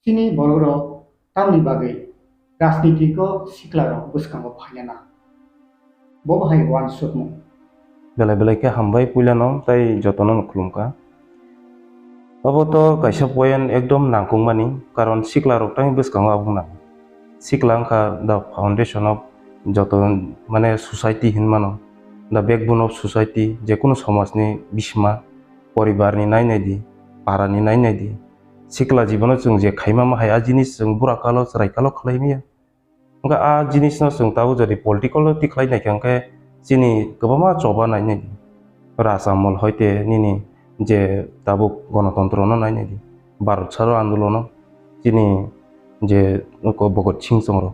Sini borok tamni bagai राजनीति को सिक्लारो बुसकांगो फाइना बो बाहाय वन सुटमु belai belai ke hambai puilano tai jotono nuklumka abo to kaisa poin ekdom nangkungmani karon sikla rok tang bwskango abungna sikla wngkha the foundation of joto mane society hinmano the backbone of society jekono somajni bisma poribarni nainai di parani nainai di sikla jibono chung je khaima ma hai a jinis chung burakalo chraikalo khlaimia wngkha a jinis no chung tabo jodi political ti khlainai kangke chini kwbangma choba nainai di রাজামল হইতে নিনি যে তাবুক গণতন্ত্র নাইনি ভারত ছাড়ো আন্দোলন যিনি যে ভগৎ সিং চন্দ্র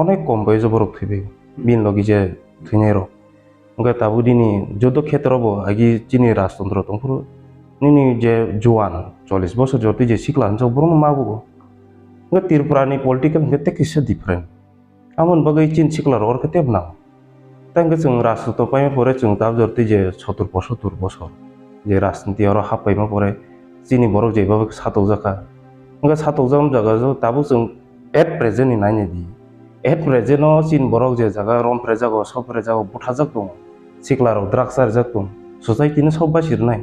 অনেক কম বয়স বরক থইবে বিন লগি যে থইনাই রক ওকে তাবু দিনি যুদ্ধ ক্ষেত্রব আগে যিনি রাজতন্ত্র দংপুর নিনি যে জোয়ান 40 বছর যদি যে শিখলা হিনজাव বরং মাবুগো ওকে ত্রিপুরানি পলিটিক্যাল হেতে কিছু ডিফারেন্ট আমন বাগै চিন শিখলার ওর খেতে না Tangga जों राजनीति पाइमा परे जों दा जरति जे 70 বছর যে রাজনীতি আর হাপাইমা পরে চিনি বড় যেভাবে সাতক জাকা ওঙ্গা সাতক জাম জায়গা তাবো जों এট প্রেজেন্ট নাইনি দি এট প্রেজেন্ট চিন বড় যে জায়গা রম প্রেজাগো সব প্রেজাগো বুঠাজাক দं সিকলারও দ্রাগসার জাক दं সসাইটিनो सब बासिरनाय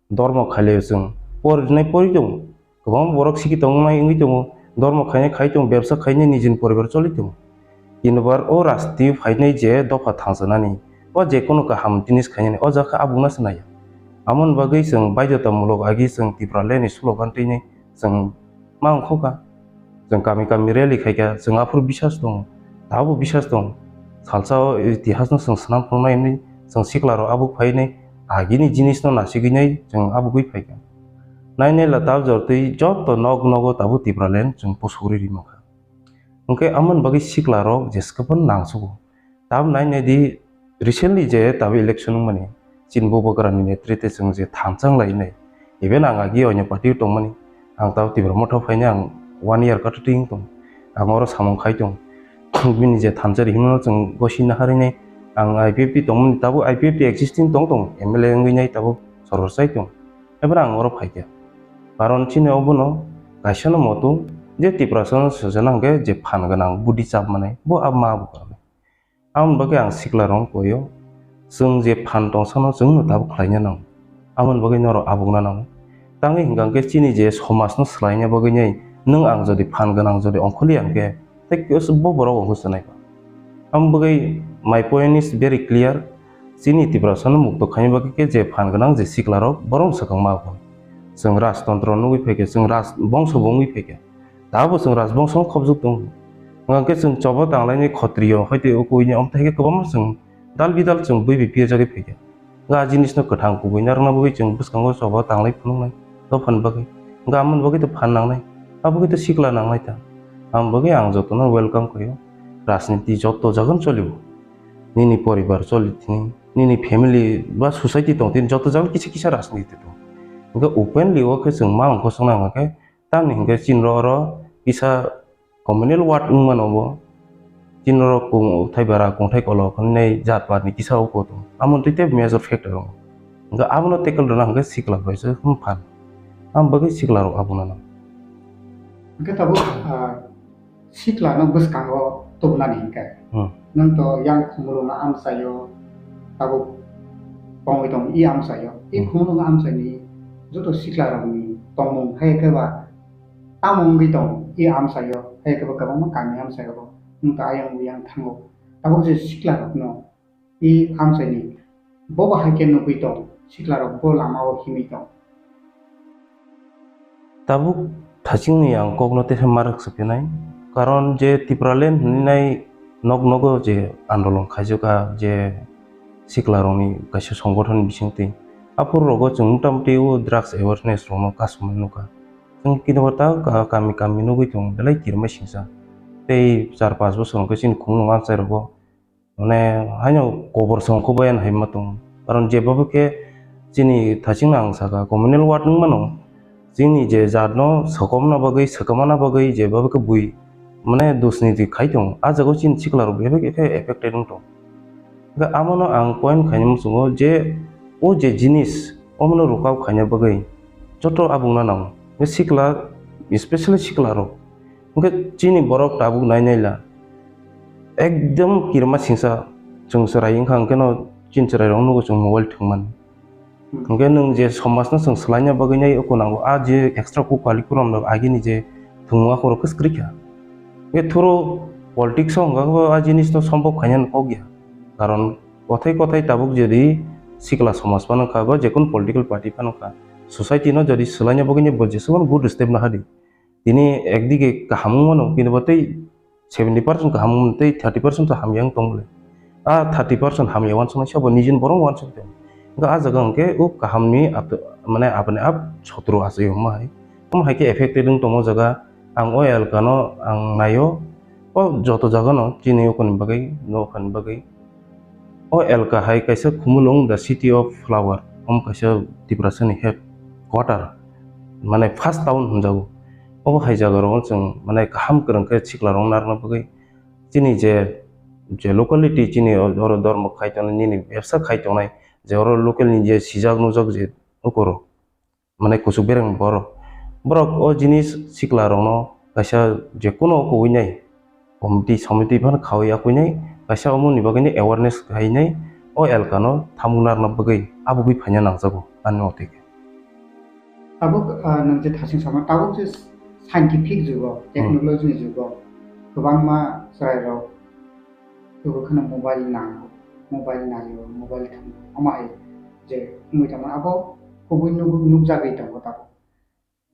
धर्म खाले जों परिनाय परि दं गोबां बरक सिखि दं नाय इंगि दं धर्म खायनाय खाय दं व्यवसा खायनाय निजिन परिबार चलि दं इनबार ओ राष्ट्रीय फाइनाय जे दफा थांसनानि ओ जेकोनो गाहाम जिनिस खायनाय ओ जाखा आबुंना सनाय आमन बागै जों बायधतामूलक आगि जों तिफ्रालेनि स्लोगान तैनाय जों मा अंखौका जों गामि गामि रेलि खायगा जों आफोर बिसास दं दाबो बिसास दं सालसाव इतिहासनो जों सानामफ्रनायनि जों सिक्लाराव आबुक फायनाय आगिनि जिनिसनो नासिगैनाय जों आबुगै फायगा नायनाय लाताव जरतै जत नग नगो ताबो तिफ्रालेन जों पसुरि रिमाखा ओंखे आमन बागै सिक्लाराव जेसकपन नांसुगो ताब नायनाय दि रिसेंटली जे ताबो इलेक्शन माने चिनबो बगरानि नेतृत्व जों जे थांचां लायनाय इभेन आं आगि अन्य पार्टी दंमानि आं ताबो तिब्रा मथाव फायनाय आं 1 year काटटिं दं आं अर सामं खाय दं बिनि जे थांजारि हिमनो जों गसिना हारिनाय आं आईपीएफटी दंमोन ताबो आईपीएफटी एक्सिस्टिं दं एमएलए ngैनाय ताबो सरसाय दं एबार आं अर फायगा कारण चिनाव बनो गायसनो मतो जे तिप्रासन सजनांगे जे फानगोनां बुदि चाप माने बो अब मा बुगाबे आम बगे आं सिक्लारं कोयो जों जे फान दंसानो जों ताबो खायनो नां आमन बगे नर आबुंना नां तांगे हिंगांगे चिनि जे समाजनो स्लायनो बगैनै नों आं जदि फानगोनां जदि अंखलि आंगे तेकस बो बरो अंगसनाय आम बगे my point is very clear चिनि तिप्रासन मुक्त खायनो बगे जे फानगोनां जे सिक्लारं बरं सखां माबो जों राजतंत्र नुगै फैगे जों राज बंश बंगै फैगे दाबो जों राजबंश खबजुग दं ओंखे जों चबा दांलायनि खत्रिय हयते कोइनि अमथायगे गोबां जों दाल बिदाल जों बै बिपिया जागे फैगे गा जिनिसनो गोथां गुबैना रंना बगै जों बुसखांगो चबा दांलाय फुनुंनाय तो फानबागै गामोन बगै तो फाननांनाय आबगै तो सिक्ला नांनाय ता आम बगै आं जतनो वेलकाम कयो राजनीति जत जागोन चलिबो निनि परिवार चलिथिनि निनि फैमिली बा सोसाइटी दं दिन जत जागोन किसी किसा राजनीति दं ओंखे ओपनलि ओके जों मा अंख संनांगाके तांनि हिंगे चिनर किसा कम्युनिल वार्ड उंमानबो चिनर को थाइबारा गंथाइ कल खनै जातपानि किसा उको दं आमन तैते मेजर फैक्टर दं ओंखे आबनो टेकल दना हिंगे सिक्ला बायसो फान आम बगै सिक्लारो आबुना ना ओंखे ताबो सिक्ला न बुसकांगो तबनानि हिंका नों तो यां खुमरुंगा आमसायो ताबो पंगै दं इ आमसायो इ खुमरुंगा आमसायनि जतो सिक्लारंनि तंमं हायकेबा तामंगै दं इ आमसायो हायकेबा गोबां गामि आमसायो नों ता आयं बुयां थांगो ताबो जे सिक्लारंनो इ आमसायनि बो बाहायके नुगै दं सिक्लारं बो लामाव हिमै दं ताबु थासिंनि आं कग्नोटेसन मार्क सफिनाय कारण जे तिप्रालेन हनिनाय नग नग जे आन्दोलन खायजुका जे सिक्लारंनि गायसो संगठन बिसिंति आपुर रगो जों मुटामुटि उ ड्राग्स अवेयरनेस रनो कासमन नुका जों किनबता गामि गामि नुगै दं बेलाय तिरमाय सिंसा तै 4-5 बोसोर के चिन खुंनु आनसाय रगो माने हायनो गोबर संखौ बायान हायमा दं कारण जेबाबो के चिनि थासिंना आं सागा कम्युनिल वार्ड नों मानो जोंनि जे जादनो सखमना बगै सखमाना बगै जेबाबो के बुइ माने दुसनीति खाय दं आ जागो चिन सिक्लार बेबे के एफेक्टेड दं गा आमनो आं पॉइंट खायनो मुसुङो जे ओ जे जिनिस अमनो रुकाव खायनो बगै जतो आबुंना नां बे सिक्ला especially siklarok hingke chini borok tabuk naila ekdom kirma singsa chung serai ingkang keno chin serai rong nugo chung mobile thungman hingke nung je somas na chung slanya baginai okonango a je extra ku curriculum no agini je thungwa koro keskrika e thoro politics hongga a jinis no sombok khanyan pogya karon kothai kothai tabuk jodi sikla somas pano ka ba jekun political party pano ka society no jodi slanya bagini boje suman good step na hadi ini ekdige kahamu mano kini batei 70% kaham tei 30% to hamyang tongle a 30% hamya wan sona shabo nijin borong wan sokte ga a jaga ngke u kahamni mane apne ap chotro ase mai haike affected ding tomo jaga ang oil kano ang nayo o joto jaga no chini okon bagai no khan bagai o elka hai kaisa khumulong the city of flower kaisa depression head quarter mane first town hunjago o hai jaga ro chung mane kaham krang ke chikla rong nar na bagai chini je locality chini oro dormo khaiton ni ব্যবসা khaitonai je oro local ni je sijak nujak je okoro mane kusuk bereng borok o jinis chikla rong no kaisa je kono ko winai committee ban khawya kuinai kaisa omoni bagini awareness khainai o elkano thamunar na bagai abugui phanya nangjago anote tabuk nang je thasing sama tabuk je scientific jugo technology jugo gobang ma sarai rok tugo khana mobile nayo mobile tham amai je muitaman abo kubui nukjagai tango tabuk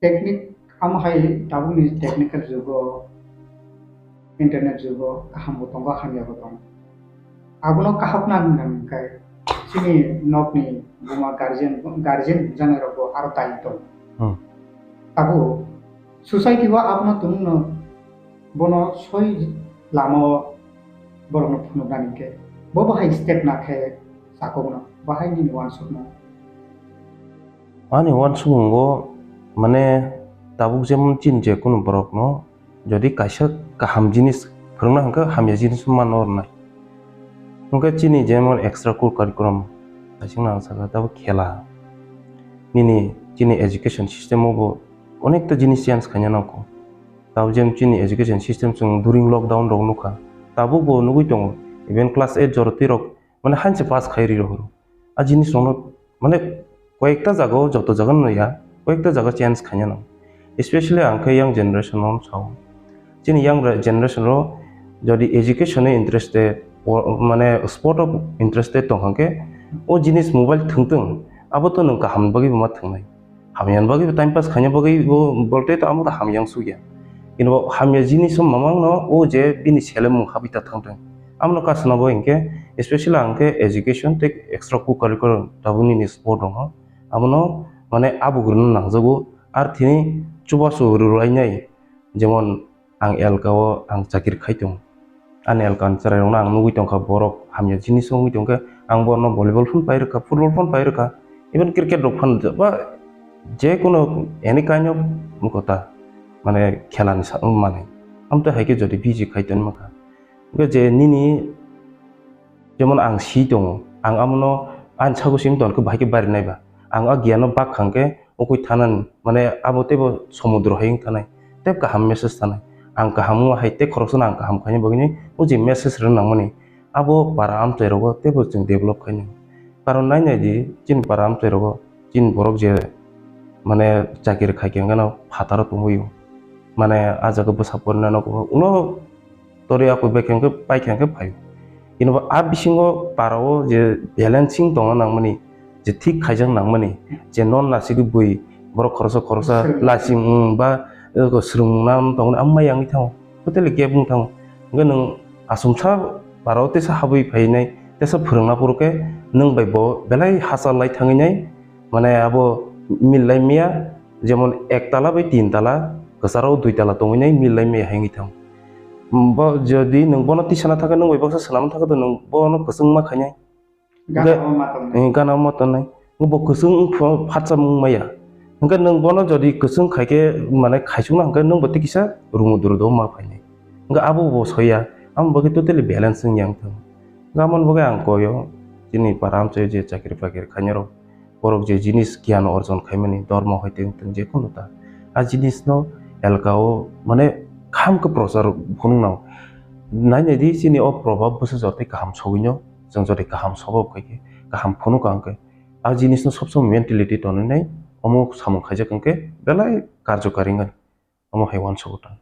technique amai tabuk ni technical jugo internet jugo kaham botongo hamya botong abono kahapna nang kai sini nokni buma guardian jangai rok aro tai to tabu society wa apna tumno bono soi lamo borno phunu ganike bo bahai step na khe sakogno bahai ni wan sukno ani wan sungo mane tabuk jemon chin je kun borok no jodi kaisa kaham jinis phurna hangka hamya jinis manor na hangka chini jemon extra curriculum asingna saga tabuk khela nini chini education system obo অনেকটা জিনিস চেঞ্জ খাইয়া নাও তাও যেম চিনি education system song দুরিং লকডাউন রং নুকা তাবো বো নুগুই দङ ইভেন ক্লাস 8 জরতি রক মানে হানছে পাস খাইরি রহরো আ জিনিস রং মানে কয়েকটা জায়গা যত জায়গা নয়া কয়েকটা জায়গা চেঞ্জ খাইয়া নাও স্পেশালি আংকে ইয়াং জেনারেশন অন চাও চিনি ইয়াং জেনারেশন র যদি এডুকেশনে ইন্টারেস্টেড মানে স্পোর্ট অফ ইন্টারেস্টেড দङ হাंके ও জিনিস মোবাইল থংতং আবো তো নং কাহাম বাগি বমা থংনাই hamian bagi time pass khanya bagi bo bolte to amu hamiang suya ino hamya jinis mamang no o je bini selem habita thangtang amno kasna bo inke especially anke education tek extra curricular tabuni ni sport rong amno mane abugrun nangjago ar thini chubasu ruainai jemon ang elkao ang chakir khaitong an elkan charai rong ang nugui tongka borok hamya jinis nugui tongka ang borno volleyball phun pairka football phun pairka even cricket rok phun ba যে কোনো any kind of কথা মানে খেলানি মানে আমতো হাইকে যদি বিজি খাইতেন মাখা যে নিনি যেমন আং সি দङ আং আমনো আন সাগোসিম দনকে ভাইকে বাড়ি নাইবা আং আ জ্ঞান বাক খাंके ওকই থানান মানে আবতেবো সমুদ্র হাইং থানাই তেব কাহাম মেসেজ থানাই আং কাহামু হাইতে খরসন আং কাহাম খাইনি বগিনি ও যে মেসেজ রনাंगमनि আবো পারা আমতে রগো তেবো जों डेभेलप खाइनि কারণ নাইনাই দি চিন পারা আমতে রগো চিন বরক যে মানে চাকরি খাইকেঙ্গানো ফাতার তমুयो মানে আজাকে বসাপরনা নকো উনো তরে আকো বেকেঙ্গে পাইকেঙ্গে ফাयो किनबा आ बिसिङो पाराव जे बैलेंसिंग दङ नांगमनि जे ठीक खाइजां नांगमनि जे नन नासिगु बुइ बर खरसा लासिम बा स्रुंनाम दङ आमायांगि थाव टोटली गेब बुं थाव नगे नों आसुमसा पाराव तेसा हाबुइ फाइनाय तेसा फोरोंना परके नों बायबो बेलाय हासा लाइ थाङिनाय माने आबो मिललाय मिया जेमन एक ताला बै तीन ताला गसाराव दुइ ताला दङिनाय मिललाय मिया हाइङि थाव बा जदि नों बनो तिसाना थाका नों वैबाक्सा सलाम थाका तो नों बनो कसुं मा खायनाय गाना मतनाय बो कसुं फाचा मुंमाया नों नों बनो जदि कसुं खायके माने खायसुना हंगा नों बति किसा रुमुदुर दो मा फायनाय नों आबो बो सया आम बगे टोटली बैलेंस yang थां गामन बगे आं कोयो जिनि पाराम से जे चाकरि फाकरि खायनारो बरक जे जिनिस ज्ञान अर्जन खायमानि धर्म हयते जे कोनोता आ जिनिस no elkao mane kham ke prosar phunung nau nai di sini o probab bose jote kaham sogino jong jote kaham sobab kai kaham phunu kang ke a jinis no sobsom mentality tonne nai omo samung khaja kang ke belai karjokari ngan omo haiwan sogotan